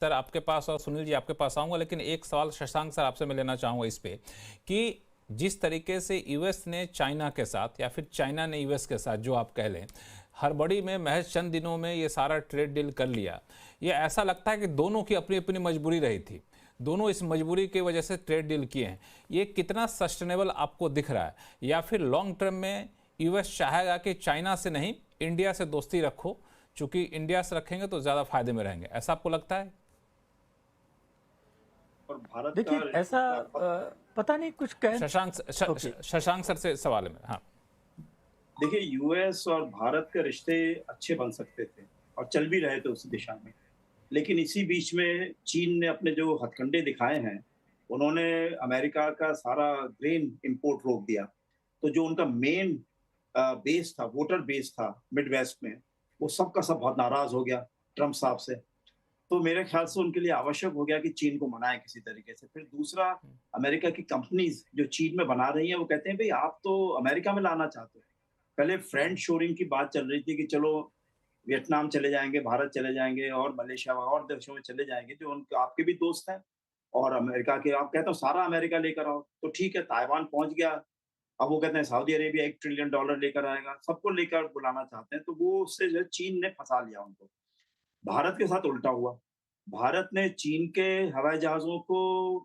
Sir आपके पास और सुनील जी आपके पास आऊँगा, लेकिन एक सवाल शशांक सर आपसे मैं लेना चाहूँगा इस पे कि जिस तरीके से यूएस ने चाइना के साथ या फिर चाइना ने यूएस के साथ, जो आप कह लें, हड़बड़ी में महज चंद दिनों में ये सारा ट्रेड डील कर लिया, ये ऐसा लगता है कि दोनों की अपनी अपनी मजबूरी रही थी, दोनों इस मजबूरी की वजह से ट्रेड डील किए हैं। ये कितना सस्टेनेबल आपको दिख रहा है, या फिर लॉन्ग टर्म में यूएस चाहेगा कि चाइना से नहीं इंडिया से दोस्ती रखो, चूंकि इंडिया से रखेंगे तो ज़्यादा फायदे में रहेंगे, ऐसा आपको लगता है? और भारत का देखिए ऐसा पता नहीं कुछ कह शशांक सर से सवाल है। हाँ, देखिए, यूएस और भारत के रिश्ते अच्छे बन सकते थे और चल भी रहे थे उसी दिशा में, लेकिन इसी बीच में चीन ने अपने जो हथकंडे दिखाए हैं, उन्होंने अमेरिका का सारा ग्रेन इंपोर्ट रोक दिया। तो जो उनका मेन बेस था, वोटर बेस था मिड वेस्ट में, वो सब का सब बहुत नाराज हो गया ट्रम्प साहब से। तो मेरे ख्याल से उनके लिए आवश्यक हो गया कि चीन को मनाएं किसी तरीके से। फिर दूसरा, अमेरिका की कंपनीज जो चीन में बना रही हैं, वो कहते हैं भाई आप तो अमेरिका में लाना चाहते हो। पहले फ्रेंड शोरिंग की बात चल रही थी कि चलो वियतनाम चले जाएंगे, भारत चले जाएंगे और मलेशिया और देशों में चले जाएंगे जो उनके आपके भी दोस्त हैं, और अमेरिका के आप कहते हो सारा अमेरिका लेकर आओ, तो ठीक है, ताइवान पहुंच गया। अब वो कहते हैं सऊदी अरेबिया $1 ट्रिलियन लेकर आएगा, सबको लेकर बुलाना चाहते हैं, तो वो उससे जो है चीन ने फंसा लिया उनको। भारत के साथ उल्टा हुआ। भारत ने चीन के हवाई जहाज़ों को,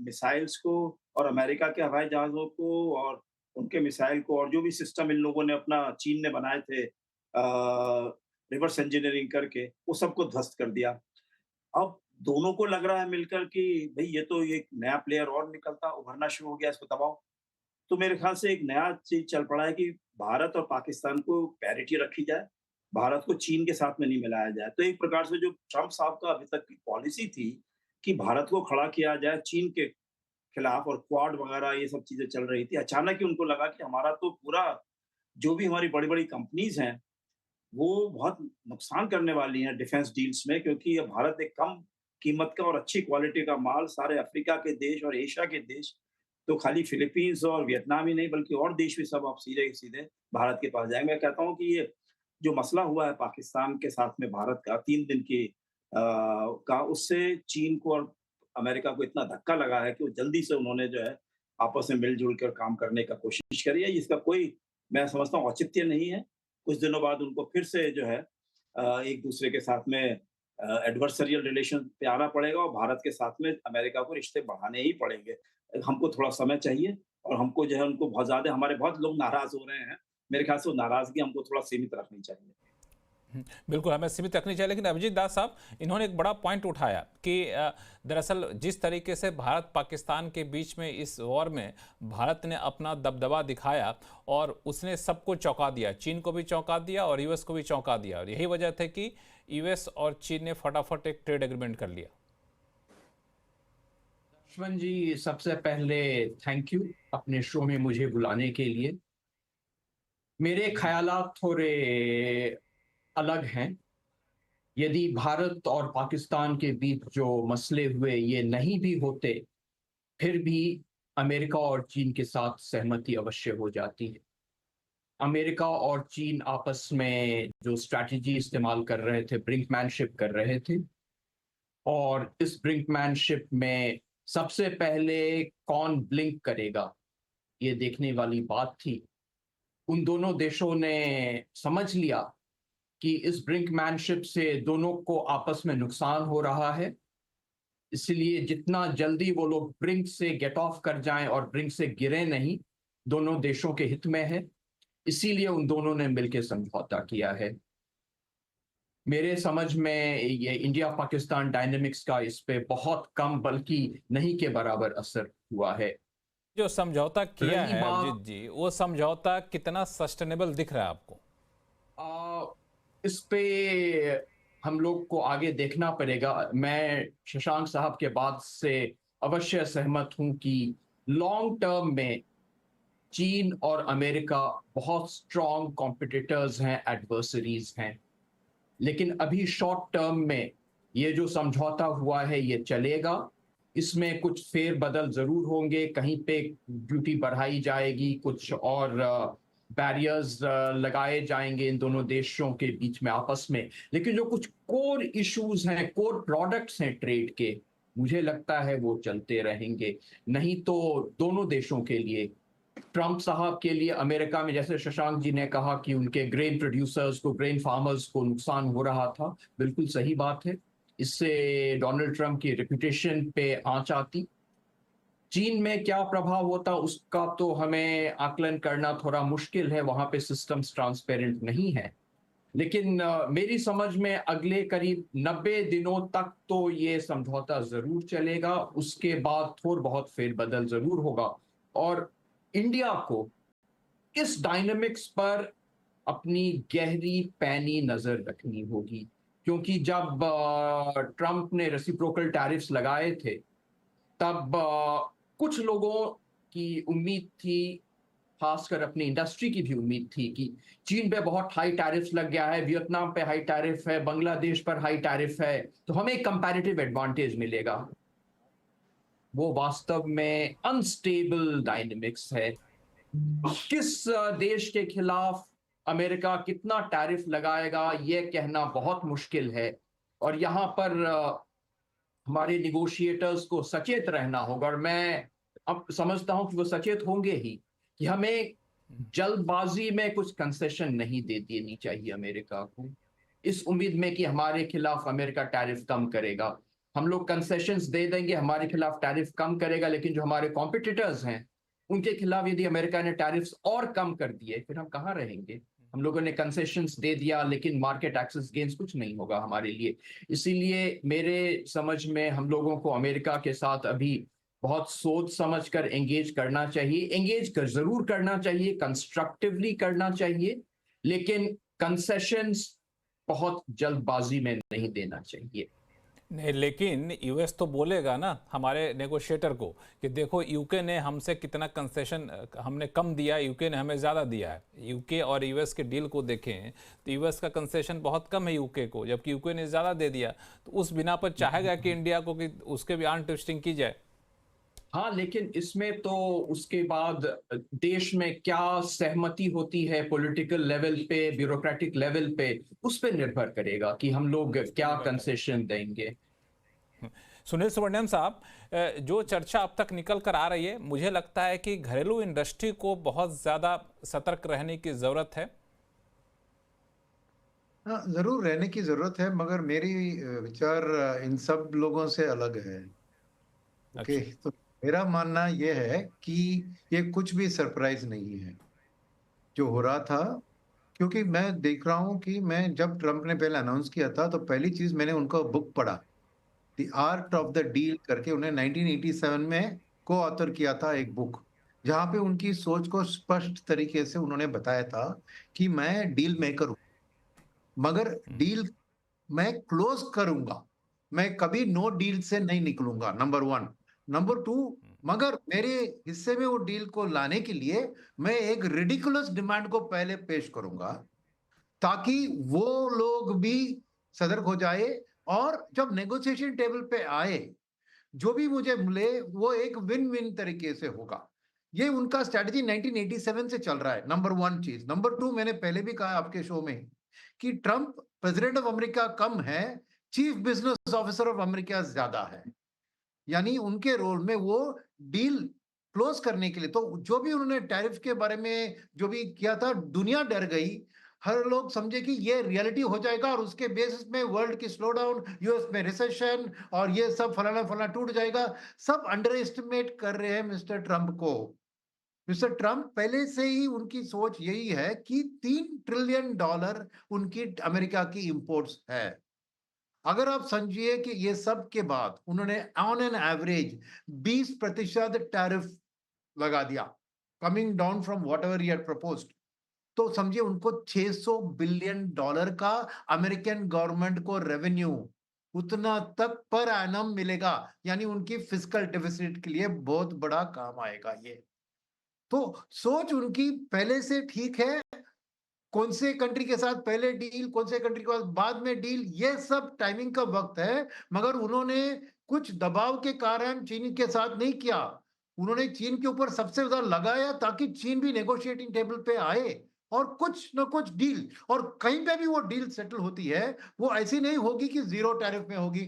मिसाइल्स को, और अमेरिका के हवाई जहाज़ों को और उनके मिसाइल को, और जो भी सिस्टम इन लोगों ने अपना चीन ने बनाए थे रिवर्स इंजीनियरिंग करके, वो सबको ध्वस्त कर दिया। अब दोनों को लग रहा है मिलकर कि भई ये तो एक नया प्लेयर और निकलता उभरना शुरू हो गया, इसको दबाओ। तो मेरे ख्याल से एक नया चीज़ चल पड़ा है कि भारत और पाकिस्तान को पैरिटी रखी जाए, भारत को चीन के साथ में नहीं मिलाया जाए। तो एक प्रकार से जो ट्रम्प साहब का अभी तक की पॉलिसी थी कि भारत को खड़ा किया जाए चीन के खिलाफ, और क्वाड वगैरह ये सब चीज़ें चल रही थी। अचानक ही उनको लगा कि हमारा तो पूरा जो भी हमारी बड़ी-बड़ी कंपनीज़ हैं, वो बहुत नुकसान करने वाली हैं डिफेंस डील्स में, क्योंकि ये भारत एक कम कीमत का और अच्छी क्वालिटी का माल सारे अफ्रीका के देश और एशिया के देश, तो खाली फिलीपींस और वियतनाम ही नहीं बल्कि और देश भी सब अब सीधे-सीधे भारत के पास जाएँगे। मैं कहता हूँ कि ये जो मसला हुआ है पाकिस्तान के साथ में भारत का 3 दिन की उससे चीन को और अमेरिका को इतना धक्का लगा है कि वो जल्दी से उन्होंने जो है आपस में मिल-जुल कर काम करने का कोशिश करी है। इसका कोई, मैं समझता हूँ, औचित्य नहीं है। कुछ दिनों बाद उनको फिर से जो है एक दूसरे के साथ में एडवर्सरियल रिलेशन पे आना पड़ेगा, और भारत के साथ में अमेरिका को रिश्ते बढ़ाने ही पड़ेंगे। हमको थोड़ा समय चाहिए, और हमको जो है उनको बहुत ज़्यादा, हमारे बहुत लोग नाराज़ हो रहे हैं। मेरे ख्याल से वो नाराज़गी हमको थोड़ा सीमित रखनी चाहिए। बिल्कुल हमें सीमित रखनी चाहिए, लेकिन अभिजीत दास साहब, इन्होंने एक बड़ा पॉइंट उठाया कि दरअसल जिस तरीके से भारत पाकिस्तान के बीच में इस वॉर में भारत ने अपना दबदबा दिखाया और उसने सबको चौंका दिया, चीन को भी चौंका दिया और यूएस को भी चौंका दिया, और यही वजह थी कि यूएस और चीन ने फटाफट एक ट्रेड एग्रीमेंट कर लिया। लक्ष्मण जी, सबसे पहले थैंक यू अपने शो में मुझे बुलाने के लिए। मेरे ख्यालात थोड़े अलग हैं। यदि भारत और पाकिस्तान के बीच जो मसले हुए ये नहीं भी होते, फिर भी अमेरिका और चीन के साथ सहमति अवश्य हो जाती है। अमेरिका और चीन आपस में जो स्ट्रैटेजी इस्तेमाल कर रहे थे, ब्रिंकमैनशिप कर रहे थे, और इस ब्रिंकमैनशिप में सबसे पहले कौन ब्लिंक करेगा, ये देखने वाली बात थी। उन दोनों देशों ने समझ लिया कि इस ब्रिंकमैनशिप से दोनों को आपस में नुकसान हो रहा है, इसलिए जितना जल्दी वो लोग ब्रिंक से गेट ऑफ कर जाएं और ब्रिंक से गिरे नहीं, दोनों देशों के हित में है। इसीलिए उन दोनों ने मिलकर समझौता किया है। मेरे समझ में ये इंडिया पाकिस्तान डायनेमिक्स का इस पे बहुत कम बल्कि नहीं के बराबर असर हुआ है। जो समझौता किया है अभिजीत जी, वो समझौता कितना सस्टेनेबल दिख रहा है आपको? इस पे हम लोग को आगे देखना पड़ेगा। मैं शशांक साहब के बात से अवश्य सहमत हूं कि लॉन्ग टर्म में चीन और अमेरिका बहुत स्ट्रॉन्ग कॉम्पिटिटर्स हैं, एडवर्सरीज हैं, लेकिन अभी शॉर्ट टर्म में ये जो समझौता हुआ है ये चलेगा। इसमें कुछ फेर बदल जरूर होंगे, कहीं पे ड्यूटी बढ़ाई जाएगी, कुछ और बैरियर्स लगाए जाएंगे इन दोनों देशों के बीच में आपस में, लेकिन जो कुछ कोर इश्यूज हैं, कोर प्रोडक्ट्स हैं ट्रेड के, मुझे लगता है वो चलते रहेंगे। नहीं तो दोनों देशों के लिए, ट्रंप साहब के लिए अमेरिका में, जैसे शशांक जी ने कहा कि उनके ग्रेन प्रोड्यूसर्स को, ग्रेन फार्मर्स को नुकसान हो रहा था, बिल्कुल सही बात है। इससे डोनाल्ड ट्रंप की रेपुटेशन पे आंच आती। चीन में क्या प्रभाव होता उसका तो हमें आकलन करना थोड़ा मुश्किल है, वहां पे सिस्टम्स ट्रांसपेरेंट नहीं है। लेकिन मेरी समझ में अगले करीब 90 दिनों तक तो ये समझौता जरूर चलेगा, उसके बाद थोड़ा बहुत फेरबदल जरूर होगा। और इंडिया को इस डायनेमिक्स पर अपनी गहरी पैनी नजर रखनी होगी, क्योंकि जब ट्रंप ने रेसिप्रोकल टैरिफ्स लगाए थे, तब कुछ लोगों की उम्मीद थी, खासकर अपनी इंडस्ट्री की भी उम्मीद थी, कि चीन पे बहुत हाई टैरिफ्स लग गया है, वियतनाम पे हाई टैरिफ है, बांग्लादेश पर हाई टैरिफ है, तो हमें एक कंपैरेटिव एडवांटेज मिलेगा। वो वास्तव में अनस्टेबल डायनेमिक्स है। किस देश के खिलाफ अमेरिका कितना टैरिफ लगाएगा ये कहना बहुत मुश्किल है, और यहाँ पर हमारे निगोशिएटर्स को सचेत रहना होगा, और मैं अब समझता हूं कि वो सचेत होंगे ही, कि हमें जल्दबाजी में कुछ कंसेशन नहीं दे देनी चाहिए अमेरिका को, इस उम्मीद में कि हमारे खिलाफ अमेरिका टैरिफ कम करेगा। हम लोग कंसेशंस दे देंगे, हमारे खिलाफ टैरिफ कम करेगा, लेकिन जो हमारे कॉम्पिटिटर्स हैं उनके खिलाफ यदि अमेरिका ने टैरिफ्स और कम कर दिए, फिर हम कहाँ रहेंगे? हम लोगों ने कंसेशंस दे दिया, लेकिन मार्केट एक्सेस गेन्स कुछ नहीं होगा हमारे लिए। इसीलिए मेरे समझ में हम लोगों को अमेरिका के साथ अभी बहुत सोच समझ कर एंगेज करना चाहिए। जरूर करना चाहिए, कंस्ट्रक्टिवली करना चाहिए, लेकिन कंसेशंस बहुत जल्दबाजी में नहीं देना चाहिए। नहीं, लेकिन यूएस तो बोलेगा ना हमारे नेगोशिएटर को कि देखो यूके ने हमसे कितना कंसेशन, हमने कम दिया, यूके ने हमें ज़्यादा दिया है। यूके और यूएस के डील को देखें तो यूएस का कंसेशन बहुत कम है यूके को, जबकि यूके ने ज़्यादा दे दिया। तो उस बिना पर चाहेगा कि इंडिया को कि उसके भी आर्म ट्विस्टिंग की जाए। हाँ, लेकिन इसमें तो उसके बाद देश में क्या सहमति होती है पॉलिटिकल लेवल पे, ब्यूरोक्रेटिक लेवल पे, उस पर निर्भर करेगा कि हम लोग क्या कंसेशन देंगे। सुनील सुब्रमण्यम साहब, जो चर्चा अब तक निकल कर आ रही है, मुझे लगता है कि घरेलू इंडस्ट्री को बहुत ज़्यादा सतर्क रहने की ज़रूरत है। हाँ, जरूर रहने की जरूरत है, मगर मेरी विचार इन सब लोगों से अलग है। ओके, अच्छा। तो मेरा मानना यह है कि ये कुछ भी सरप्राइज नहीं है जो हो रहा था। क्योंकि मैं देख रहा हूं कि मैं जब ट्रम्प ने पहले अनाउंस किया था तो पहली चीज मैंने उनका बुक पढ़ा, the art of the deal करके। उन्हें 1987 में को ऑथर किया था एक बुक, जहां पे उनकी सोच को स्पष्ट तरीके से उन्होंने बताया था कि मैं डील मेकर हूं, मगर डील मैं क्लोज करूंगा, मैं कभी नो डील से नहीं निकलूंगा, नंबर वन। नंबर टू, मगर मेरे हिस्से में वो डील को लाने के लिए मैं एक रिडिकुलस डिमांड को पहले पेश करूंगा, ताकि वो लोग भी सतर्क हो जाए, और जब नेगोशिएशन टेबल पे आए जो भी मुझे मिले वो एक विन विन तरीके से होगा। ये उनका स्ट्रेटजी 1987 से चल रहा है, नंबर वन चीज। नंबर टू, मैंने पहले भी कहा आपके शो में कि ट्रंप प्रेसिडेंट ऑफ अमेरिका कम है, chief business officer of America ज्यादा है। यानी उनके रोल में वो डील क्लोज करने के लिए, तो जो भी उन्होंने टैरिफ के बारे में जो भी किया था, दुनिया डर गई, हर लोग समझे कि ये रियलिटी हो जाएगा, और उसके बेसिस में वर्ल्ड की स्लो डाउन, यूएस में रिसेशन, और ये सब फलाना फलाना टूट जाएगा। सब अंडर एस्टिमेट कर रहे हैं मिस्टर ट्रंप को। मिस्टर ट्रंप पहले से ही उनकी सोच यही है कि $3 ट्रिलियन उनकी अमेरिका की इंपोर्ट्स है। अगर आप समझिए कि ये सब के बाद उन्होंने ऑन एन एवरेज 20% टैरिफ लगा दिया, coming down from what ever he had proposed, तो समझिए उनको $600 बिलियन का अमेरिकन गवर्नमेंट को रेवेन्यू उतना तक पर एनम मिलेगा। यानी उनकी फिस्कल डेफिसिट के लिए बहुत बड़ा काम आएगा ये। तो सोच उनकी पहले से ठीक है, कौन से कंट्री के साथ पहले डील, कौन से कंट्री के साथ बाद में डील, ये सब टाइमिंग का वक्त है। मगर उन्होंने कुछ दबाव के कारण चीन के साथ नहीं किया, उन्होंने चीन के ऊपर सबसे ज्यादा लगाया ताकि चीन भी नेगोशिएटिंग टेबल पे आए और कुछ ना कुछ डील, और कहीं पे भी वो डील सेटल होती है वो ऐसी नहीं होगी कि जीरो टैरिफ में होगी,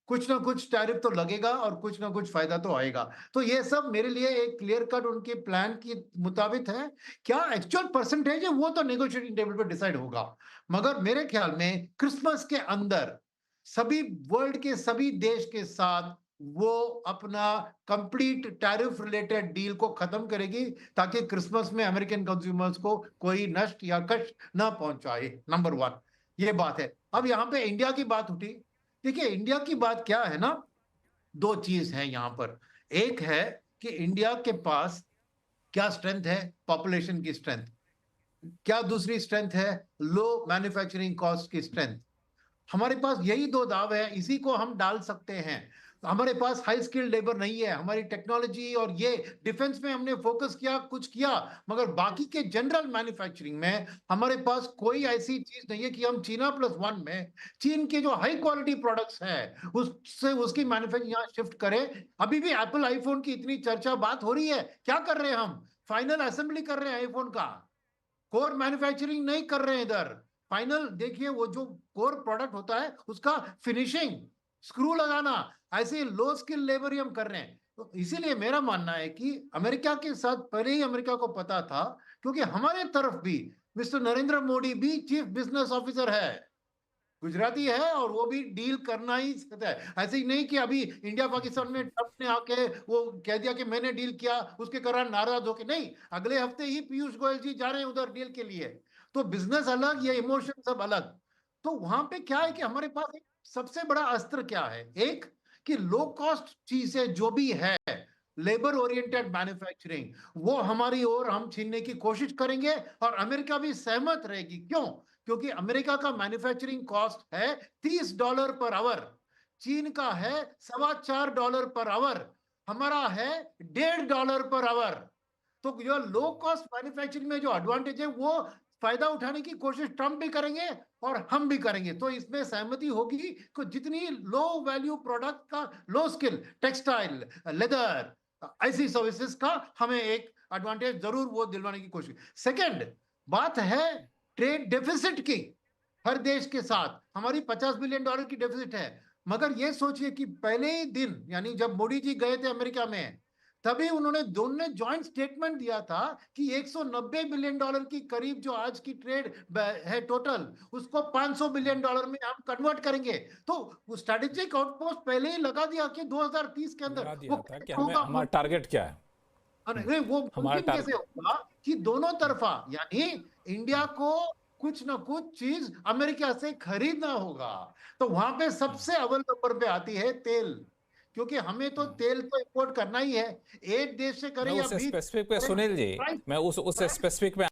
कुछ ना कुछ टैरिफ तो लगेगा और कुछ ना कुछ फायदा तो आएगा। तो ये सब मेरे लिए एक क्लियर कट उनके प्लान के मुताबिक है। क्या एक्चुअल परसेंटेज है वो तो नेगोशिएटिंग टेबल पर डिसाइड होगा, मगर मेरे ख्याल में क्रिसमस के अंदर सभी वर्ल्ड के सभी देश के साथ वो अपना कंप्लीट टैरिफ रिलेटेड डील को खत्म करेगी ताकि क्रिसमस में अमेरिकन कंज्यूमर्स को कोई नष्ट या कष्ट ना पहुंचाए। नंबर 1 ये बात है। अब यहाँ पे इंडिया की बात उठी। देखिए इंडिया की बात क्या है ना, दो चीज है यहाँ पर। एक है कि इंडिया के पास क्या स्ट्रेंथ है, पॉपुलेशन की स्ट्रेंथ। क्या दूसरी स्ट्रेंथ है, लो मैन्युफैक्चरिंग कॉस्ट की स्ट्रेंथ। हमारे पास यही दो दाव है, इसी को हम डाल सकते हैं। हमारे पास हाई स्किल्ड लेबर नहीं है, हमारी टेक्नोलॉजी और ये डिफेंस में हमने फोकस किया, कुछ किया, मगर बाकी के जनरल मैन्युफैक्चरिंग में हमारे पास कोई ऐसी चीज नहीं है कि हम चीना +1 में चीन के जो हाई क्वालिटी प्रोडक्ट्स है उससे उसकी मैन्युफैक्चरिंग यहाँ शिफ्ट करें। अभी भी एप्पल आईफोन की इतनी चर्चा बात हो रही है, क्या कर रहे हैं हम, फाइनल असेंबली कर रहे हैं आईफोन का, कोर मैन्युफैक्चरिंग नहीं कर रहे हैं इधर। फाइनल देखिए वो जो कोर प्रोडक्ट होता है उसका फिनिशिंग, स्क्रू लगाना, ऐसे लो स्किल लेबर ही हम कर रहे हैं। तो इसीलिए मेरा मानना है कि अमेरिका के साथ पहले ही अमेरिका को पता था, क्योंकि हमारे तरफ भी मिस्टर नरेंद्र मोदी भी चीफ बिजनेस ऑफिसर है, गुजराती है, और वो भी डील करना ही चाहता है। ऐसे ही नहीं कि अभी इंडिया पाकिस्तान में ट्रंप ने आके वो कह दिया कि मैंने डील किया उसके कारण नाराज होके, नहीं, अगले हफ्ते ही पीयूष गोयल जी जा रहे हैं उधर डील के लिए। तो बिजनेस अलग, ये इमोशन सब अलग। तो वहां पे क्या है कि हमारे पास एक सबसे बड़ा अस्त्र क्या है, एक कि लो कॉस्ट चीजें जो भी है, लेबर ओरिएंटेड मैन्युफैक्चरिंग, वो हमारी ओर हम छीनने की कोशिश करेंगे और अमेरिका भी सहमत रहेगी। क्यों? क्योंकि अमेरिका का मैन्युफैक्चरिंग कॉस्ट है $30 पर आवर, चीन का है $4.25 पर आवर, हमारा है $1.5 पर आवर। तो जो लो कॉस्ट मैन्युफैक्चरिंग में जो एडवांटेज है वो फायदा उठाने की कोशिश ट्रंप भी करेंगे और हम भी करेंगे। तो इसमें सहमति होगी कि जितनी लो वैल्यू प्रोडक्ट का, लो स्किल टेक्सटाइल, लेदर, ऐसी सर्विसेज का हमें एक एडवांटेज जरूर वो दिलवाने की कोशिश। सेकंड बात है ट्रेड डेफिसिट की, हर देश के साथ हमारी $50 बिलियन की डेफिसिट है। मगर ये सोचिए कि पहले ही दिन, यानी जब मोदी जी गए थे अमेरिका में, तभी उन्होंने दोनों ने ज्वाइंट स्टेटमेंट दिया था कि $190 बिलियन की करीब जो आज की ट्रेड है टोटल, उसको $500 बिलियन में हम कन्वर्ट करेंगे। तो वो स्ट्रेटेजिक आउटपोस्ट पहले ही लगा दिया कि 2030 के अंदर लगा दिया वो था कि हमारा टारगेट क्या है। अरे वो मुमकिन कैसे होगा कि दोनों तरफा, यानी इंडिया को कुछ ना कुछ चीज अमेरिका से खरीदना होगा। तो वहां पे सबसे अव्वल नंबर पे आती है तेल, क्योंकि हमें तो तेल तो इंपोर्ट करना ही है, एक देश से मैं करें या उस 20 स्पेसिफिक पे सुनील जी, मैं उस स्पेसिफिक में